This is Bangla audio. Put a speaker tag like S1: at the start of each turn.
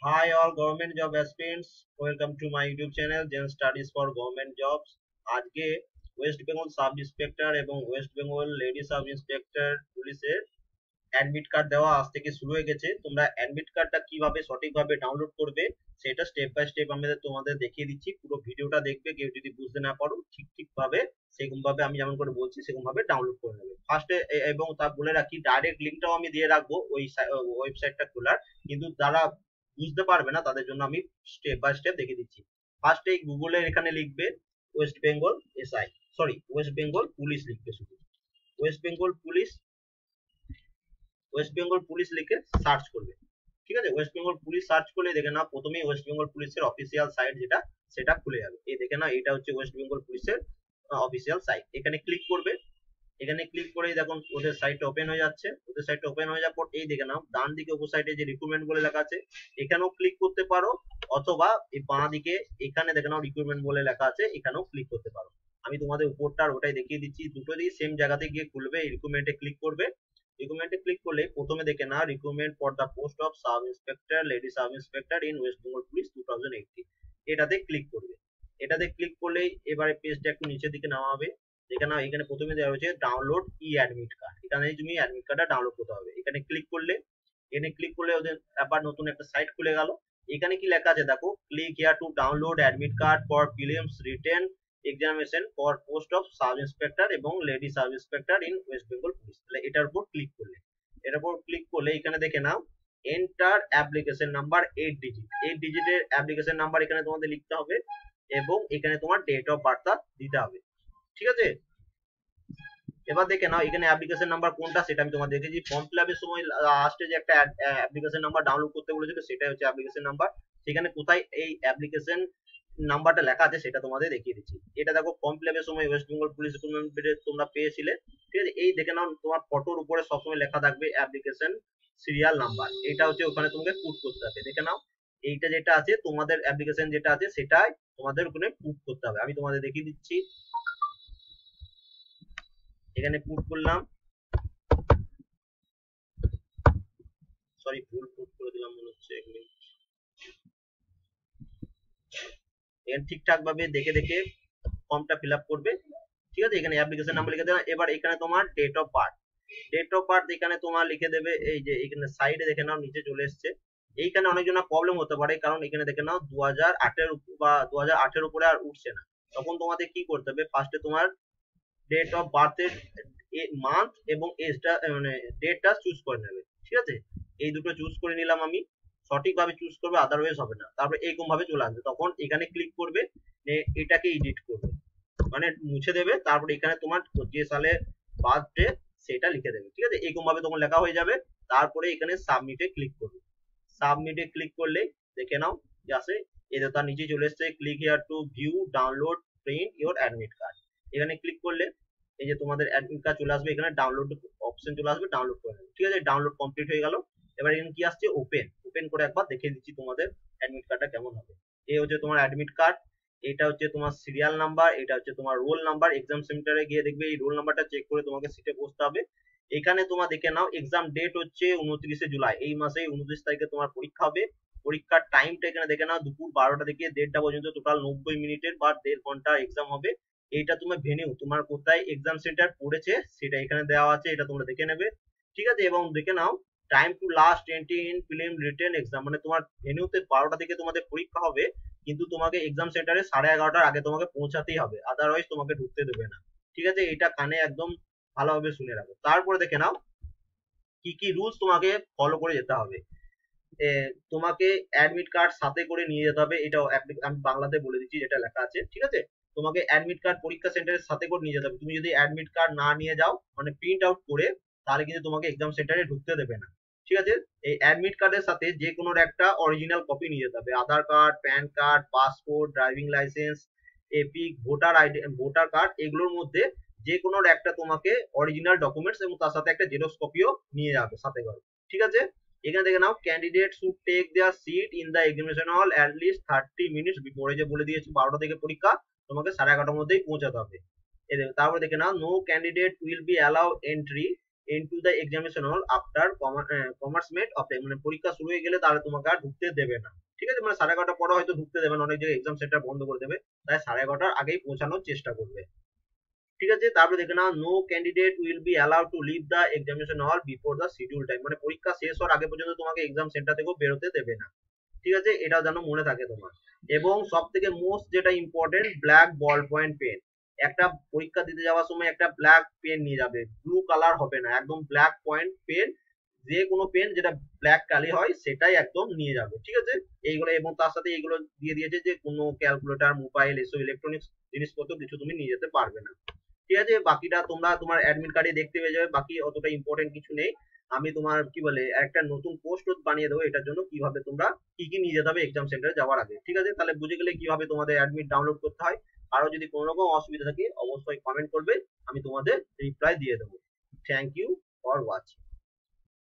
S1: Hi all government job aspirants, welcome to my YouTube channel Gen Studies for Government Jobs। আজকে ওয়েস্ট বেঙ্গল সাব ইন্সপেক্টর এবং West Bengal lady sub inspector পুলিশের অ্যাডমিট কার্ড দেওয়া আজ থেকে শুরু হয়ে গেছে। তোমরা অ্যাডমিট কার্ডটা কিভাবে সঠিকভাবে ডাউনলোড করবে সেটা স্টেপ বাই স্টেপ আমি তোমাদের দেখিয়ে দিচ্ছি। পুরো ভিডিওটা দেখবে, কেউ যদি বুঝতে না পারো ঠিক ভাবে সেরকম ভাবে আমি যেমন করে বলছি সেরকম ভাবে ডাউনলোড করে নেবে ফার্স্টে। এবং তা বলে রাখি, ডাইরেক্ট লিঙ্কটাও আমি দিয়ে রাখবো ওই ওয়েবসাইটটা খোলার, কিন্তু যারা বুঝতে পারবে না তাদের জন্য আমি স্টেপ বাই স্টেপ দেখিয়ে দিচ্ছি। ফার্স্টে গুগলের এখানে লিখবে West Bengal SI, sorry West Bengal police লিখবে, শুধু West Bengal police, West Bengal police লিখে সার্চ করবে। ঠিক আছে, ওয়েস্ট বেঙ্গল পুলিশ সার্চ করলে দেখে না প্রথমেই ওয়েস্ট বেঙ্গল পুলিশের অফিসিয়াল সাইট যেটা সেটা খুলে যাবে। এই দেখে না, এটা হচ্ছে ওয়েস্ট বেঙ্গল পুলিশের অফিসিয়াল সাইট। এখানে ক্লিক করবে। এখানে ক্লিক করেই দেখুন ওদের সাইট ওপেন হয়ে যাচ্ছে। ওদের সাইট ওপেন হয়ে যাওয়ার পর এই দেখে নাও ডান দিকে উপর সাইডে যে রিক্রুটমেন্ট বলে লেখা আছে এখানেও ক্লিক করতে পারো, অথবা এই বাঁ দিকে এখানে দেখে নাও রিক্রুটমেন্ট বলে লেখা আছে এখানেও ক্লিক করতে পারো। আমি তোমাদের উপরটা আর ওটাই দেখিয়ে দিচ্ছি, দুটো দিয়ে সেম জায়গাতে গিয়ে খুলবে। রিক্রুটমেন্টে ক্লিক করবে। রিক্রুটমেন্টে ক্লিক করলে প্রথমে দেখে না recruitment for the post of sub inspector lady sub inspector in West Bengal police 2018, এটাতে ক্লিক করবে। এটাতে ক্লিক করলেই এবারে পেজটা একটু নিচের দিকে নামা হবে। এখানে এখানে প্রথমে দেওয়া হয়েছে ডাউনলোড ই অ্যাডমিট কার্ড। এখানে তুমি অ্যাডমিট কার্ডটা ডাউনলোড করতে হবে। এখানে ক্লিক করলে ওদের আবার নতুন একটা সাইট খুলে গেল। এখানে কি লেখা আছে দেখো, click here to download admit card for prelims written examination for post of sub inspector এবং lady sub inspector in West Bengal police. তাহলে এটার উপর ক্লিক করলে, এখানে দেখে নাও এন্টার অ্যাপ্লিকেশন নাম্বার 8 ডিজিট, 8 ডিজিটের অ্যাপ্লিকেশন নাম্বার এখানে তোমাদের লিখতে হবে এবং এখানে তোমার ডেট অফ বার্থটা দিতে হবে। ঠিক আছে, এবার দেখে নাও এখানে অ্যাপ্লিকেশন নাম্বার কোনটা সেটা আমি তোমাদের দেখেছি। ফর্ম ফিল আপের সময় লাস্টে যে একটা অ্যাপ্লিকেশন নাম্বার ডাউনলোড করতে বলেছিল সেটাই হচ্ছে অ্যাপ্লিকেশন নাম্বার। সেখানে কোথায় এই অ্যাপ্লিকেশন নাম্বারটা লেখা আছে সেটা তোমাদের দেখিয়ে দিচ্ছি। এটা দেখো ফর্ম ফিল আপের সময় ওয়েস্ট বেঙ্গল পুলিশ রিক্রুটমেন্ট তোমরা পেয়েছিলে। ঠিক আছে, এই দেখে নাও তোমার ফটোর উপরে সবসময় লেখা থাকবে অ্যাপ্লিকেশন সিরিয়াল নাম্বার, এটা হচ্ছে ওখানে তোমাকে পুট করতে হবে। দেখে নাও এইটা যেটা আছে তোমাদের অ্যাপ্লিকেশন যেটা আছে সেটাই তোমাদের ওখানে পুট করতে হবে। আমি তোমাদের দেখিয়ে দিচ্ছি। এখানে পুট করলাম, সরি ভুল পুট করে দিলাম মনে হচ্ছে, এখানে ঠিকঠাক ভাবে দেখে দেখে ফর্মটা ফিল আপ করবে। ঠিক আছে, এখানে অ্যাপ্লিকেশন নাম্বার লিখে দেবে। এবার এখানে তোমার ডেট অফ বার্থ, এখানে তোমার লিখে দেবে। এই যে এখানে সাইডে দেখে নাও নিচে চলে এসছে। এইখানে অনেকজনের প্রবলেম হতে পারে, কারণ এখানে দেখে নাও 2008 বা 2008 উপরে আর উঠছে না। তখন তোমাদের কি করতে হবে, ফার্স্টে তোমার ডেট অফ বার্থের মান্থ এবং এজটা মানে ডেটটা চুজ করে নেবে। ঠিক আছে, এই দুটো চুজ করে নিলাম আমি। সঠিকভাবে চুজ করবে, আদারওয়াইজ হবে না। তারপরে এরকম ভাবে চলে আসবে, তখন এখানে ক্লিক করবে, এটাকে এডিট করবে মানে মুছে দেবে। তারপরে এখানে তোমার যে সালে বার্থডে সেটা লিখে দেবে। ঠিক আছে, এরকম ভাবে তখন লেখা হয়ে যাবে। তারপরে এখানে সাবমিটে ক্লিক করবে। সাবমিটে ক্লিক করলে দেখে নাও যে আসে, এই তার নিচে চলে এসছে click here two view download print your admit card. এখানে ক্লিক করলে এই যে তোমাদের অ্যাডমিট কার্ড চলে আসবে, এখানে ডাউনলোড অপশন চলে আসবে, ডাউনলোড করে নেবে। ঠিক আছে, ডাউনলোড কমপ্লিট হয়ে গেল। এবার এখানে কি আসছে, ওপেন। ওপেন করে একবার দেখে দিচ্ছি তোমাদের অ্যাডমিট কার্ডটা কেমন হবে। এই হচ্ছে তোমার অ্যাডমিট কার্ড, এটা হচ্ছে তোমার সিরিয়াল নাম্বার, এটা হচ্ছে তোমার রোল নাম্বার। এক্সাম সেন্টারে গিয়ে দেখবে এই রোল নাম্বারটা চেক করে তোমাকে সিটে বসতে হবে। এখানে তোমার দেখে নাও এক্সাম ডেট হচ্ছে 29শে জুলাই, এই মাসে 29 তারিখে তোমার পরীক্ষা হবে। পরীক্ষার টাইমটা এখানে দেখে নাও দুপুর 12টা থেকে 1:30টা পর্যন্ত, টোটাল 90 মিনিটের বা 1.5 ঘন্টা এক্সাম হবে। এইটা তোমার ভেনিউ, তোমার কোথায় এক্সাম সেন্টার পড়েছে সেটা এখানে দেওয়া আছে, এটা তোমরা দেখে নেবে। ঠিক আছে, এবং দেখে নাও time to last entry in prelim written exam, মানে তোমার ভেনিউতে 12টা থেকে তোমাদের পরীক্ষা হবে, কিন্তু তোমাকে এক্সাম সেন্টারে 11:30টার আগে তোমাকে পৌঁছাতেই হবে, আদারওয়াইজ তোমাকে ঢুকতে দেবে না। ঠিক আছে, এটা কানে একদম ভালোভাবে শুনে রাখো। তারপরে দেখে নাও কি কি রুলস তোমাকে ফলো করে যেতে হবে। তোমাকে অ্যাডমিট কার্ড সাথে করে নিয়ে যেতে হবে, এটা আমি বাংলাতে বলে দিচ্ছি যেটা লেখা আছে। ঠিক আছে, তোমাকে অ্যাডমিট কার্ড পরীক্ষা সেন্টারের সাথে করে নিয়ে যেতে হবে। তুমি যদি অ্যাডমিট কার্ড না নিয়ে যাও মানে প্রিন্ট আউট করে, তাহলে কিন্তু তোমাকে এক্সাম সেন্টারে ঢুকতে দেবে না। ঠিক আছে, এই অ্যাডমিট কার্ডের সাথে যে কোনো একটা অরিজিনাল কপি নিয়ে যেতে হবে। Aadhaar card, PAN card, passport, driving licence, EPIC, voter ID, voter card, এগুলোর মধ্যে যে কোনো একটা তোমাকে অরিজিনাল ডকুমেন্টস এবং তার সাথে একটা জেরক্স কপিও নিয়ে যাবে সাথে করে। ঠিক আছে, এখানে দেখে নাও candidate should take their seat in the examination hall at least 30 minutes before. যে বলে দিয়েছি 12টা থেকে পরীক্ষা, তোমাকে 11:30টার মধ্যেই পৌঁছাতে হবে। তারপরে দেখে নাও no candidate will be allow entry into the examination hall after commencement of the মানে পরীক্ষা শুরু হয়ে গেলে তাহলে তোমাকে আর ঢুকতে দেবে না। ঠিক আছে, মানে 11:30 পরে হয়তো ঢুকতে দেবে না, অনেক জায়গায় এক্সাম সেন্টার বন্ধ করে দেবে, তাই 11:30 আগেই পৌঁছানোর চেষ্টা করবে। ঠিক আছে, তারপরে দেখে নাও no candidate will be allowed to leave the examination hall before the schedule time, মানে পরীক্ষা শেষ হওয়ার আগে পর্যন্ত তোমাকে এক্সাম সেন্টার থেকেও বেরোতে দেবে না। ঠিক আছে, এটা যেন মনে থাকে তোমার। এবং সব থেকে মোস্ট যেটা important, black ball point pen, একটা পরীক্ষা দিতে যাওয়ার সময় একটা ব্ল্যাক পেন নিয়ে যাবে, ব্লু কালার হবে না, একদম ব্ল্যাক পয়েন্ট পেন, যে কোনো পেন যেটা ব্ল্যাক কালি হয় সেটাই একদম নিয়ে যাবে। ঠিক আছে, এইগুলো এবং তার সাথে এইগুলো দিয়ে দিয়েছে যে কোনো ক্যালকুলেটর, মোবাইল, এসব ইলেকট্রনিক্স জিনিসপত্র কিছু তুমি নিয়ে যেতে পারবে না। ঠিক আছে, বাকিটা তোমরা তোমার অ্যাডমিট কার্ডে দেখতে পেয়ে যাবে, বাকি অতটা ইম্পর্টেন্ট কিছু নেই। আমি তোমার কি বলে একটা নতুন পোস্ট বানিয়ে দেবো এটার জন্য, কিভাবে তোমরা কি কি নিয়ে যেতে হবে এক্সাম সেন্টারে যাওয়ার আগে। ঠিক আছে, তাহলে বুঝে গেলে কিভাবে তোমাদের অ্যাডমিট ডাউনলোড করতে হয়। আরো যদি কোনো রকম অসুবিধা থাকে অবশ্যই কমেন্ট করবে, আমি তোমাদের রিপ্লাই দিয়ে দেবো। Thank you for watching.